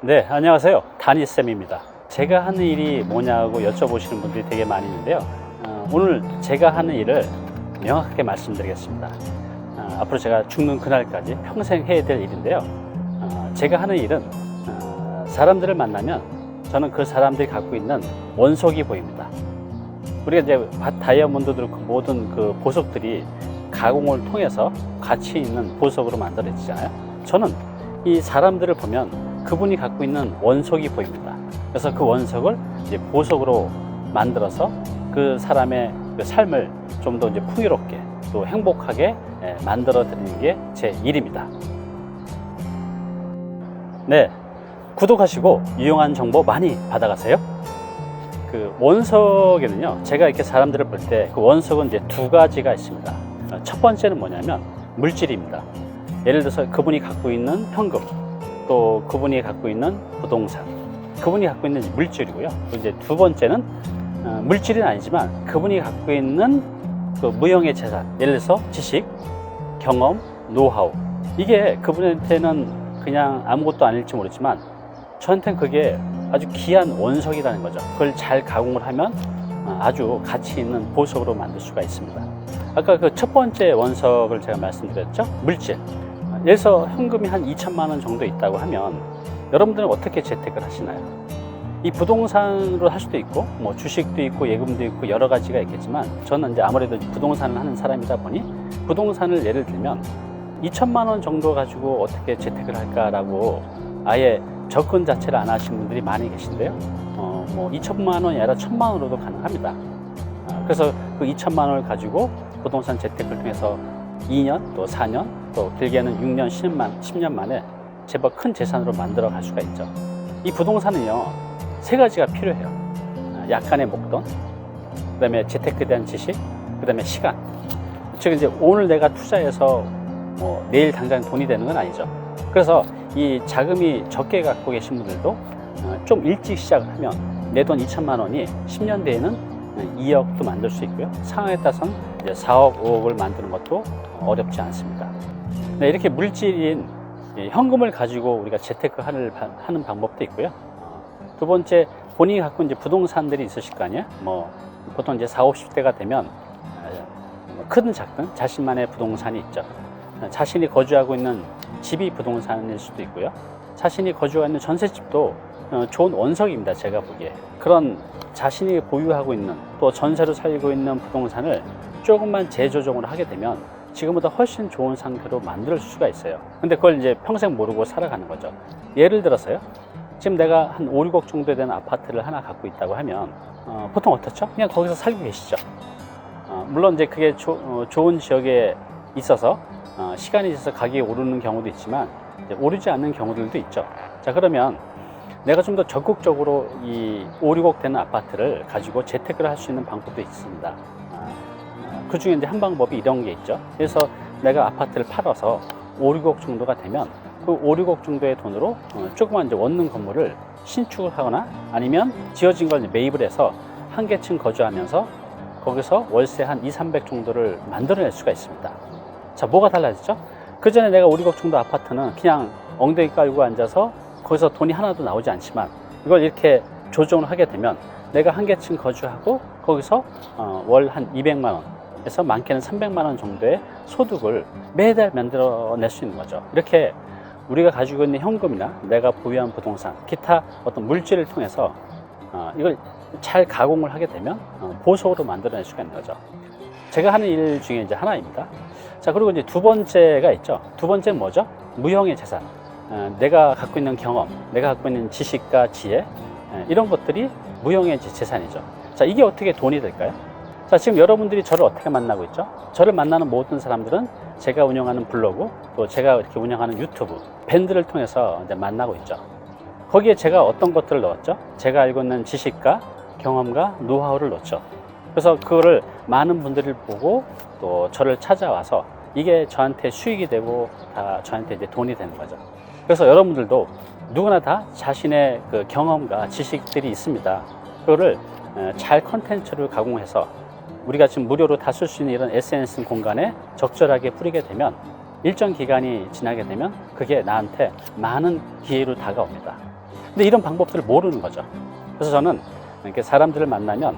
네, 안녕하세요. 다니쌤입니다. 제가 하는 일이 뭐냐고 여쭤보시는 분들이 되게 많이 있는데요. 오늘 제가 하는 일을 명확하게 말씀드리겠습니다. 앞으로 제가 죽는 그날까지 평생 해야 될 일인데요. 제가 하는 일은 사람들을 만나면 저는 그 사람들이 갖고 있는 원석이 보입니다. 우리가 이제 다이아몬드들 모든 그 보석들이 가공을 통해서 가치 있는 보석으로 만들어지잖아요. 저는 이 사람들을 보면 그분이 갖고 있는 원석이 보입니다. 그래서 그 원석을 이제 보석으로 만들어서 그 사람의 그 삶을 좀 더 이제 풍요롭게 또 행복하게 만들어 드리는 게 제 일입니다. 네, 구독하시고 유용한 정보 많이 받아가세요. 그 원석에는요, 제가 이렇게 사람들을 볼 때 그 원석은 이제 두 가지가 있습니다. 첫 번째는 뭐냐면 물질입니다. 예를 들어서 그분이 갖고 있는 현금, 또 그분이 갖고 있는 부동산, 그분이 갖고 있는 물질이고요. 또 이제 두 번째는 물질은 아니지만 그분이 갖고 있는 그 무형의 재산, 예를 들어서 지식, 경험, 노하우. 이게 그분한테는 그냥 아무것도 아닐지 모르지만 저한테는 그게 아주 귀한 원석이라는 거죠. 그걸 잘 가공을 하면 아주 가치 있는 보석으로 만들 수가 있습니다. 아까 그 첫 번째 원석을 제가 말씀드렸죠. 물질. 예를 들어서 현금이 한 2천만 원 정도 있다고 하면 여러분들은 어떻게 재테크를 하시나요? 이 부동산으로 할 수도 있고 뭐 주식도 있고 예금도 있고 여러 가지가 있겠지만 저는 이제 아무래도 부동산을 하는 사람이다 보니 부동산을 예를 들면 2천만 원 정도 가지고 어떻게 재테크를 할까라고 아예 접근 자체를 안 하시는 분들이 많이 계신데요. 뭐 2천만 원이 아니라 1,000만 원으로도 가능합니다. 그래서 그 2천만 원을 가지고 부동산 재테크를 통해서 2년 또 4년 또 길게는 6년 10년 만에 제법 큰 재산으로 만들어 갈 수가 있죠. 이 부동산은요, 세 가지가 필요해요. 약간의 목돈, 그 다음에 재테크에 대한 지식, 그 다음에 시간. 즉 이제 오늘 내가 투자해서 뭐 내일 당장 돈이 되는 건 아니죠. 그래서 이 자금이 적게 갖고 계신 분들도 좀 일찍 시작을 하면 내 돈 2천만 원이 10년 뒤에는 2억도 만들 수 있고요. 상황에 따라서는 이제 4억, 5억을 만드는 것도 어렵지 않습니다. 네, 이렇게 물질인 현금을 가지고 우리가 재테크 하는 방법도 있고요. 두 번째, 본인이 갖고 이제 부동산들이 있으실 거 아니에요? 뭐 보통 이제 40, 50대가 되면 크든 작든 자신만의 부동산이 있죠. 자신이 거주하고 있는 집이 부동산일 수도 있고요. 자신이 거주하고 있는 전셋집도 좋은 원석입니다. 제가 보기에. 그런 자신이 보유하고 있는 또 전세로 살고 있는 부동산을 조금만 재조정을 하게 되면 지금보다 훨씬 좋은 상태로 만들 수가 있어요. 근데 그걸 이제 평생 모르고 살아가는 거죠. 예를 들어서요, 지금 내가 한 5, 6억 정도 되는 아파트를 하나 갖고 있다고 하면 보통 어떻죠? 그냥 거기서 살고 계시죠. 물론 이제 그게 좋은 지역에 있어서 시간이 있어서 가격이 오르는 경우도 있지만 오르지 않는 경우들도 있죠. 자, 그러면 내가 좀 더 적극적으로 이 5, 6억 되는 아파트를 가지고 재테크를 할 수 있는 방법도 있습니다. 그 중에 이제 한 방법이 이런 게 있죠. 그래서 내가 아파트를 팔아서 5, 6억 정도가 되면 그 5, 6억 정도의 돈으로 조그만 이제 원룸 건물을 신축을 하거나 아니면 지어진 걸 매입을 해서 한 개층 거주하면서 거기서 월세 한 2, 300 정도를 만들어낼 수가 있습니다. 자, 뭐가 달라졌죠? 그 전에 내가 5, 6억 정도 아파트는 그냥 엉덩이 깔고 앉아서 거기서 돈이 하나도 나오지 않지만 이걸 이렇게 조정을 하게 되면 내가 한 개층 거주하고 거기서 월 한 200만 원에서 많게는 300만 원 정도의 소득을 매달 만들어낼 수 있는 거죠. 이렇게 우리가 가지고 있는 현금이나 내가 보유한 부동산, 기타 어떤 물질을 통해서 이걸 잘 가공을 하게 되면 보석으로 만들어낼 수가 있는 거죠. 제가 하는 일 중에 이제 하나입니다. 자, 그리고 이제 두 번째가 있죠. 두 번째는 뭐죠? 무형의 재산. 내가 갖고 있는 경험, 내가 갖고 있는 지식과 지혜, 이런 것들이 무형의 재산이죠. 자, 이게 어떻게 돈이 될까요? 자, 지금 여러분들이 저를 어떻게 만나고 있죠? 저를 만나는 모든 사람들은 제가 운영하는 블로그, 또 제가 이렇게 운영하는 유튜브, 밴드를 통해서 이제 만나고 있죠. 거기에 제가 어떤 것들을 넣었죠? 제가 알고 있는 지식과 경험과 노하우를 넣었죠. 그래서 그거를 많은 분들이 보고 또 저를 찾아와서 이게 저한테 수익이 되고 다 저한테 이제 돈이 되는 거죠. 그래서 여러분들도 누구나 다 자신의 그 경험과 지식들이 있습니다. 그거를 잘 컨텐츠를 가공해서 우리가 지금 무료로 다 쓸 수 있는 이런 SNS 공간에 적절하게 뿌리게 되면 일정 기간이 지나게 되면 그게 나한테 많은 기회로 다가옵니다. 근데 이런 방법들을 모르는 거죠. 그래서 저는 이렇게 사람들을 만나면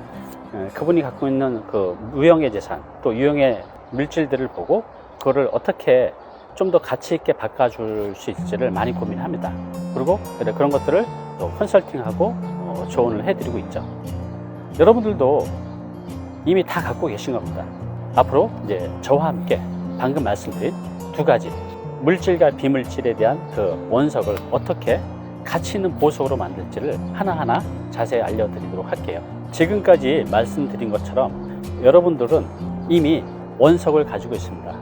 그분이 갖고 있는 그 무형의 재산, 또 유형의 물질들을 보고 그거를 어떻게 좀 더 가치 있게 바꿔줄 수 있을지를 많이 고민합니다. 그리고 그런 것들을 또 컨설팅하고 조언을 해드리고 있죠. 여러분들도 이미 다 갖고 계신 겁니다. 앞으로 이제 저와 함께 방금 말씀드린 두 가지 물질과 비물질에 대한 그 원석을 어떻게 가치 있는 보석으로 만들지를 하나하나 자세히 알려드리도록 할게요. 지금까지 말씀드린 것처럼 여러분들은 이미 원석을 가지고 있습니다.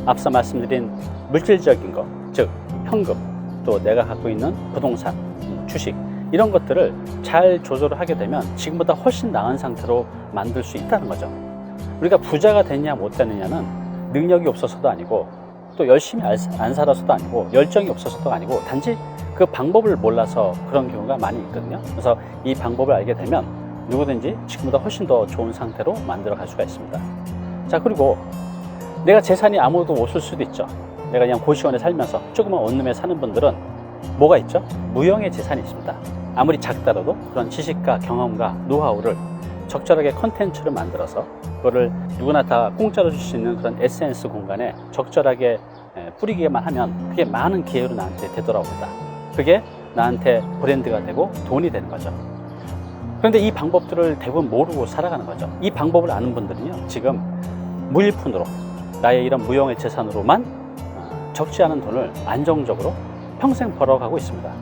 앞서 말씀드린 물질적인 것, 즉 현금, 또 내가 갖고 있는 부동산, 주식 이런 것들을 잘 조절을 하게 되면 지금보다 훨씬 나은 상태로 만들 수 있다는 거죠. 우리가 부자가 됐냐 못 됐느냐는 능력이 없어서도 아니고 또 열심히 안 살아서도 아니고 열정이 없어서도 아니고 단지 그 방법을 몰라서 그런 경우가 많이 있거든요. 그래서 이 방법을 알게 되면 누구든지 지금보다 훨씬 더 좋은 상태로 만들어 갈 수가 있습니다. 자, 그리고 내가 재산이 아무도 없을 수도 있죠. 내가 그냥 고시원에 살면서 조그만 원룸에 사는 분들은 뭐가 있죠? 무형의 재산이 있습니다. 아무리 작더라도 그런 지식과 경험과 노하우를 적절하게 컨텐츠를 만들어서 그거를 누구나 다 공짜로 줄 수 있는 그런 SNS 공간에 적절하게 뿌리기만 하면 그게 많은 기회로 나한테 되돌아옵니다. 그게 나한테 브랜드가 되고 돈이 되는 거죠. 그런데 이 방법들을 대부분 모르고 살아가는 거죠. 이 방법을 아는 분들은요, 지금 무일푼으로 나의 이런 무형의 재산으로만 적지 않은 돈을 안정적으로 평생 벌어가고 있습니다.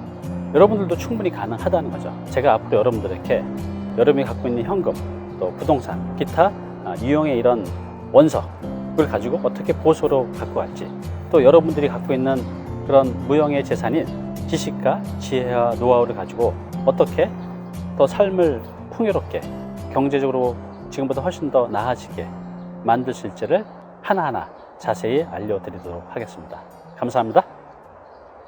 여러분들도 충분히 가능하다는 거죠. 제가 앞으로 여러분들에게 여러분이 갖고 있는 현금, 또 부동산, 기타 유형의 이런 원석을 가지고 어떻게 보수로 갖고 갈지, 또 여러분들이 갖고 있는 그런 무형의 재산인 지식과 지혜와 노하우를 가지고 어떻게 더 삶을 풍요롭게 경제적으로 지금보다 훨씬 더 나아지게 만드실지를 하나하나 자세히 알려드리도록 하겠습니다. 감사합니다.